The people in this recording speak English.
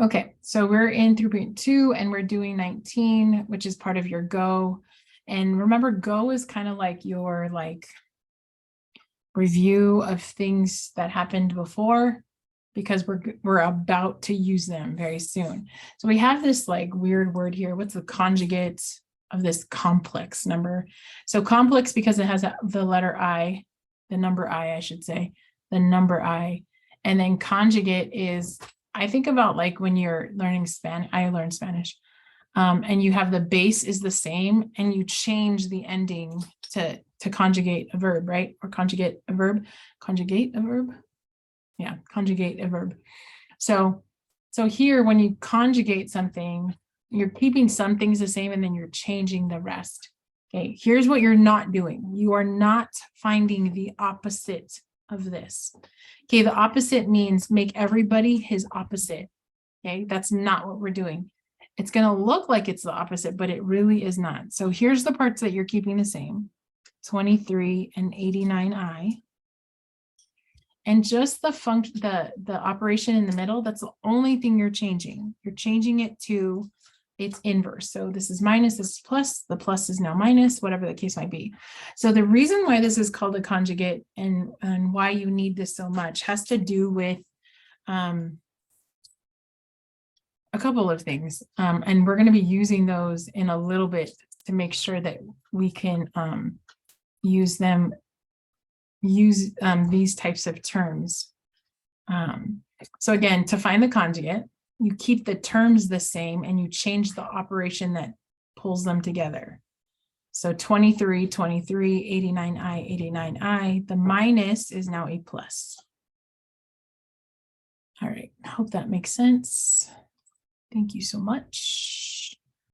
Okay, so we're in 3.2 and we're doing 19, which is part of your Go. And remember, Go is kind of like your review of things that happened before, because we're about to use them very soon. So we have this like weird word here. What's the conjugate of this complex number? So complex because it has the letter I, the number I should say, the number I. And then conjugate is, I think about like when you're learning Spanish, I learned Spanish, and you have the base is the same and you change the ending to conjugate a verb, right? Or conjugate a verb, yeah, conjugate a verb. So here, when you conjugate something, you're keeping some things the same and then you're changing the rest. Okay, here's what you're not doing. You are not finding the opposite of this. Okay, the opposite means make everybody his opposite. Okay, that's not what we're doing. It's going to look like it's the opposite, but it really is not. So here's the parts that you're keeping the same: 23 and 89i. And just the function, the operation in the middle, that's the only thing you're changing. You're changing it to its inverse. So this is minus, this is plus, the plus is now minus, whatever the case might be. So the reason why this is called a conjugate and why you need this so much has to do with a couple of things. And we're going to be using those in a little bit to make sure that we can use these types of terms. So again, to find the conjugate, you keep the terms the same and you change the operation that pulls them together. So 23, 23, 89i, 89i, the minus is now a plus. All right, I hope that makes sense. Thank you so much.